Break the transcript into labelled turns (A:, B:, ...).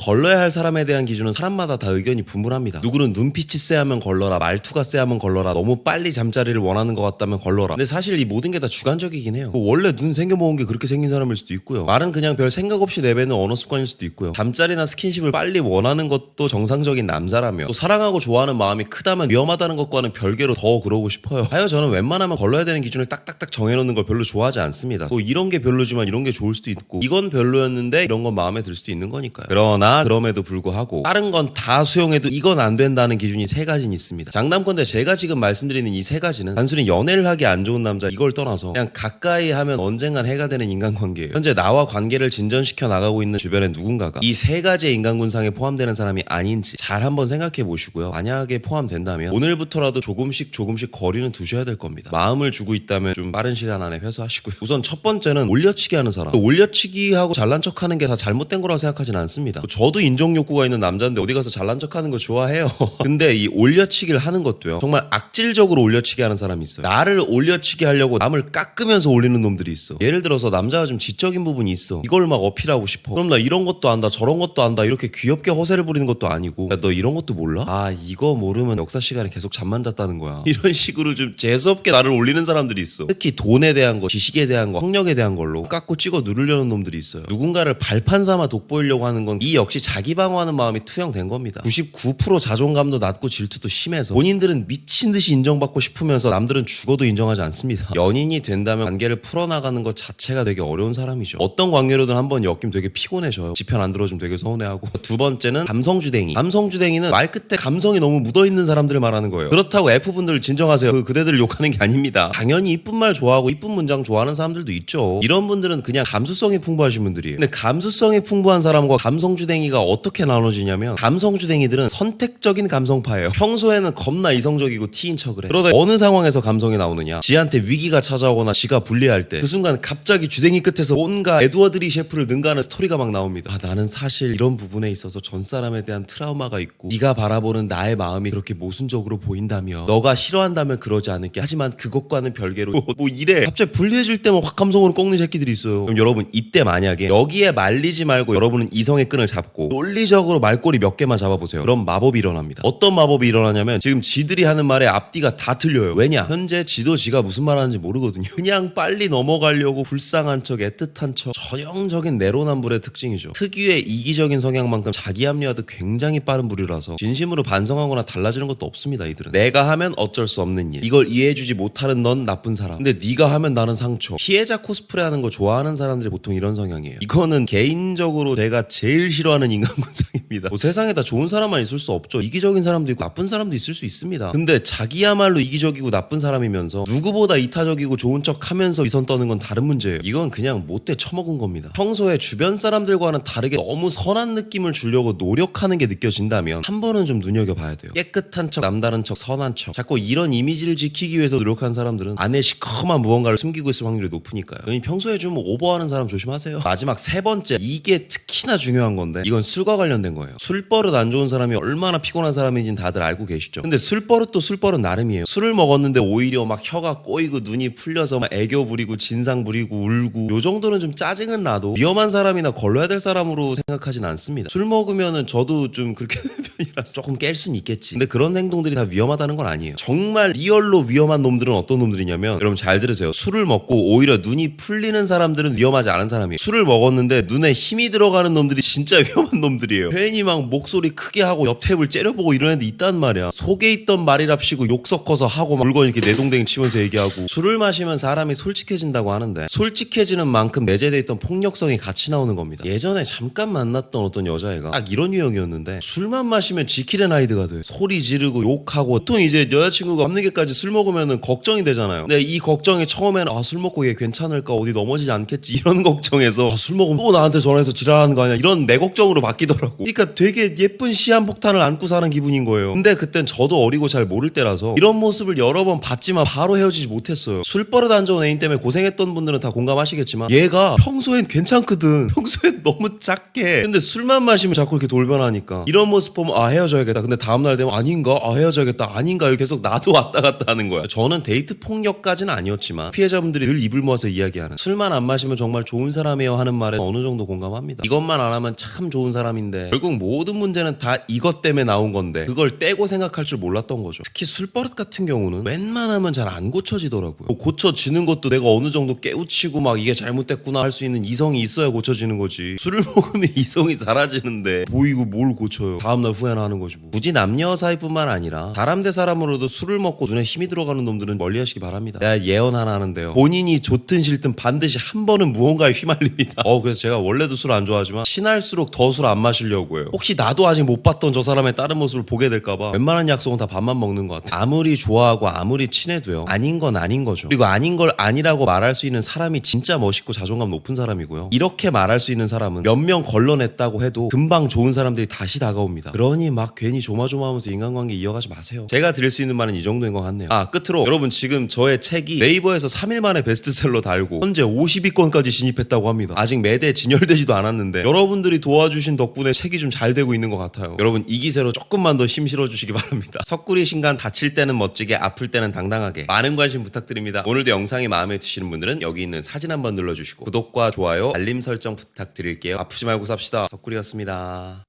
A: 걸러야 할 사람에 대한 기준은 사람마다 다 의견이 분분합니다. 누구는 눈빛이 쎄하면 걸러라, 말투가 쎄하면 걸러라, 너무 빨리 잠자리를 원하는 것 같다면 걸러라. 근데 사실 이 모든 게 다 주관적이긴 해요. 원래 눈 생겨먹은 게 그렇게 생긴 사람일 수도 있고요. 말은 그냥 별 생각 없이 내뱉는 언어 습관일 수도 있고요. 잠자리나 스킨십을 빨리 원하는 것도 정상적인 남자라며, 또 사랑하고 좋아하는 마음이 크다면 위험하다는 것과는 별개로 더 그러고 싶어요. 하여 저는 웬만하면 걸러야 되는 기준을 딱딱딱 정해놓는 걸 별로 좋아하지 않습니다. 또 이런 게 별로지만 이런 게 좋을 수도 있고, 이건 별로였는데 이런 건 마음에 들 수도 있는 거니까요. 그러나 그럼에도 불구하고 다른 건 다 수용해도 이건 안 된다는 기준이 세 가지는 있습니다. 장담컨대 제가 지금 말씀드리는 이 세 가지는 단순히 연애를 하기 안 좋은 남자 이걸 떠나서 그냥 가까이 하면 언젠간 해가 되는 인간관계예요. 현재 나와 관계를 진전시켜 나가고 있는 주변에 누군가가 이 세 가지의 인간군상에 포함되는 사람이 아닌지 잘 한번 생각해 보시고요. 만약에 포함된다면 오늘부터라도 조금씩 거리는 두셔야 될 겁니다. 마음을 주고 있다면 좀 빠른 시간 안에 회수하시고요. 우선 첫 번째는 올려치기 하는 사람. 올려치기하고 잘난 척하는 게 다 잘못된 거라고 생각하진 않습니다. 저도 인정 욕구가 있는 남자인데 어디 가서 잘난 척하는 거 좋아해요. 근데 이 올려치기를 하는 것도요, 정말 악질적으로 올려치기 하는 사람이 있어요. 나를 올려치기 하려고 남을 깎으면서 올리는 놈들이 있어. 예를 들어서 남자가 좀 지적인 부분이 있어. 이걸 막 어필하고 싶어. 그럼 나 이런 것도 안다, 저런 것도 안다, 이렇게 귀엽게 허세를 부리는 것도 아니고, 야, 너 이런 것도 몰라? 아, 이거 모르면 역사 시간에 계속 잠만 잤다는 거야. 이런 식으로 좀 재수없게 나를 올리는 사람들이 있어. 특히 돈에 대한 거, 지식에 대한 거, 학력에 대한 걸로 깎고 찍어 누르려는 놈들이 있어요. 누군가를 발판 삼아 돋보이려고 하는 건 이 역시 자기 방어하는 마음이 투영된 겁니다. 99% 자존감도 낮고 질투도 심해서 본인들은 미친 듯이 인정받고 싶으면서 남들은 죽어도 인정하지 않습니다. 연인이 된다면 관계를 풀어나가는 것 자체가 되게 어려운 사람이죠. 어떤 관계로든 한번 엮이면 되게 피곤해져요. 지 편 안 들어주면 되게 서운해하고. 두 번째는 감성주댕이. 감성주댕이는 말끝에 감성이 너무 묻어있는 사람들을 말하는 거예요. 그렇다고 F분들 진정하세요. 그대들을 욕하는 게 아닙니다. 당연히 이쁜 말 좋아하고 이쁜 문장 좋아하는 사람들도 있죠. 이런 분들은 그냥 감수성이 풍부하신 분들이에요. 근데 감수성이 풍부한 사람과 감성주댕이가 어떻게 나눠지냐면, 감성주댕이들은 선택적인 감성파예요. 평소에는 겁나 이성적이고 T인 척을 해. 그러다 어느 상황에서 감성이 나오느냐, 지한테 위기가 찾아오거나 지가 불리할 때 그 순간 갑자기 주댕이 끝에서 온갖 에드워드 리 셰프를 능가하는 스토리가 막 나옵니다. 아, 나는 사실 이런 부분에 있어서 전 사람에 대한 트라우마가 있고, 네가 바라보는 나의 마음이 그렇게 모순적으로 보인다며, 너가 싫어한다면 그러지 않을게, 하지만 그것과는 별개로 뭐 이래. 갑자기 불리해질 때만 확 감성으로 꺾는 새끼들이 있어요. 그럼 여러분, 이때 만약에 여기에 말리지 말고 여러분은 이성의 끈을 잡고 논리적으로 말꼬리 몇 개만 잡아보세요. 그럼 마법이 일어납니다. 어떤 마법이 일어나냐면, 지금 지들이 하는 말에 앞뒤가 다 틀려요. 왜냐? 현재 지도 지가 무슨 말 하는지 모르거든요. 그냥 빨리 넘어가려고 불쌍한 척, 애틋한 척, 전형적인 내로남불의 특징이죠. 특유의 이기적인 성향만큼 자기 합리화도 굉장히 빠른 부류라서 진심으로 반성하거나 달라지는 것도 없습니다. 이들은 내가 하면 어쩔 수 없는 일, 이걸 이해해주지 못하는 넌 나쁜 사람, 근데 네가 하면 나는 상처. 피해자 코스프레 하는 거 좋아하는 사람들이 보통 이런 성향이에요. 이거는 개인적으로 제가 제일 싫어하는 인간군상입니다. 뭐 세상에 다 좋은 사람만 있을 수 없죠. 이기적인 사람도 있고 나쁜 사람도 있을 수 있습니다. 근데 자기야말로 이기적이고 나쁜 사람이면서 누구보다 이타적이고 좋은 척 하면서 위선 떠는 건 다른 문제예요. 이건 그냥 못돼 처먹은 겁니다. 평소에 주변 사람들과는 다르게 너무 선한 느낌을 주려고 노력하는 게 느껴진다면 한 번은 좀 눈여겨봐야 돼요. 깨끗한 척, 남다른 척, 선한 척, 자꾸 이런 이미지를 지키기 위해서 노력하는 사람들은 안에 시커먼 무언가를 숨기고 있을 확률이 높으니까요. 그러니 평소에 좀 오버하는 사람 조심하세요. 마지막 세 번째, 이게 특히나 중요한 건데, 이건 술과 관련된 거예요. 술버릇 안 좋은 사람이 얼마나 피곤한 사람인지는 다들 알고 계시죠. 근데 술버릇도 술버릇 나름이에요. 술을 먹었는데 오히려 막 혀가 꼬이고 눈이 풀려서 막 애교 부리고 진상 부리고 울고, 요 정도는 좀 짜증은 나도 위험한 사람이나 걸러야 될 사람으로 생각하진 않습니다. 술 먹으면은 저도 좀 그렇게 되는 편이라서 조금 깰 수는 있겠지. 근데 그런 행동들이 다 위험하다는 건 아니에요. 정말 리얼로 위험한 놈들은 어떤 놈들이냐면, 여러분 잘 들으세요. 술을 먹고 오히려 눈이 풀리는 사람들은 위험하지 않은 사람이에요. 술을 먹었는데 눈에 힘이 들어가는 놈들이 진짜 위험한 놈들이에요. 괜히 막 목소리 크게 하고 옆 탭을 째려보고 이런 애들 있단 말이야. 속에 있던 말이랍시고 욕 섞어서 하고 막 물건 이렇게 내동댕이 치면서 얘기하고. 술을 마시면 사람이 솔직해진다고 하는데, 솔직해지는 만큼 내재돼 있던 폭력성이 같이 나오는 겁니다. 예전에 잠깐 만났던 어떤 여자애가 딱 이런 유형이었는데, 술만 마시면 지킬앤 하이드가 돼. 소리 지르고 욕하고. 보통 이제 여자친구가 밤늦게까지 술 먹으면은 걱정이 되잖아요. 근데 이 걱정이 처음에는 술 먹고 얘 괜찮을까, 어디 넘어지지 않겠지, 이런 걱정에서 술 먹으면 또 나한테 전화해서 지랄하는 거 아니야, 이런 내 걱정으로 바뀌더라고. 그러니까 되게 예쁜 시한폭탄을 안고 사는 기분인 거예요. 근데 그땐 저도 어리고 잘 모를 때라서 이런 모습을 여러 번 봤지만 바로 헤어지지 못했어요. 술버릇 안 좋은 애인 때문에 고생했던 분들은 다 공감하시겠지만, 얘가 평소엔 괜찮거든. 평소엔 너무 작게. 근데 술만 마시면 자꾸 이렇게 돌변하니까, 이런 모습 보면 헤어져야겠다. 근데 다음날 되면 아닌가? 헤어져야겠다. 아닌가? 계속 나도 왔다 갔다 하는 거야. 저는 데이트 폭력까지는 아니었지만 피해자분들이 늘 입을 모아서 이야기하는, 술만 안 마시면 정말 좋은 사람이에요 하는 말에 어느 정도 공감합니다. 이것만 안 하면 참 참 좋은 사람인데 결국 모든 문제는 다 이것 때문에 나온 건데 그걸 떼고 생각할 줄 몰랐던 거죠. 특히 술버릇 같은 경우는 웬만하면 잘 안 고쳐지더라고요. 뭐 고쳐지는 것도 내가 어느 정도 깨우치고 막 이게 잘못됐구나 할 수 있는 이성이 있어야 고쳐지는 거지. 술을 먹으면 이성이 사라지는데 보이고 뭘 고쳐요. 다음날 후회나 하는 거지 뭐. 굳이 남녀 사이뿐만 아니라 사람 대 사람으로도 술을 먹고 눈에 힘이 들어가는 놈들은 멀리하시기 바랍니다. 내가 예언 하나 하는데요. 본인이 좋든 싫든 반드시 한 번은 무언가에 휘말립니다. 그래서 제가 원래도 술 안 좋아하지만 친할수록 더 술 안 마시려고 해요. 혹시 나도 아직 못 봤던 저 사람의 다른 모습을 보게 될까봐 웬만한 약속은 다 밥만 먹는 것 같아요. 아무리 좋아하고 아무리 친해도요. 아닌 건 아닌 거죠. 그리고 아닌 걸 아니라고 말할 수 있는 사람이 진짜 멋있고 자존감 높은 사람이고요. 이렇게 말할 수 있는 사람은 몇 명 걸러냈다고 해도 금방 좋은 사람들이 다시 다가옵니다. 그러니 막 괜히 조마조마하면서 인간관계 이어가지 마세요. 제가 드릴 수 있는 말은 이 정도인 것 같네요. 끝으로 여러분 지금 저의 책이 네이버에서 3일 만에 베스트셀러 달고 현재 50위권까지 진입했다고 합니다. 아직 매대 진열되지도 않았는데 여러분들이 도와주신 덕분에 책이 좀 잘 되고 있는 것 같아요. 여러분 이 기세로 조금만 더 힘 실어주시기 바랍니다. 석구리 신간 다칠 때는 멋지게 아플 때는 당당하게 많은 관심 부탁드립니다. 오늘도 영상이 마음에 드시는 분들은 여기 있는 사진 한번 눌러주시고 구독과 좋아요 알림 설정 부탁드릴게요. 아프지 말고 삽시다. 석구리였습니다.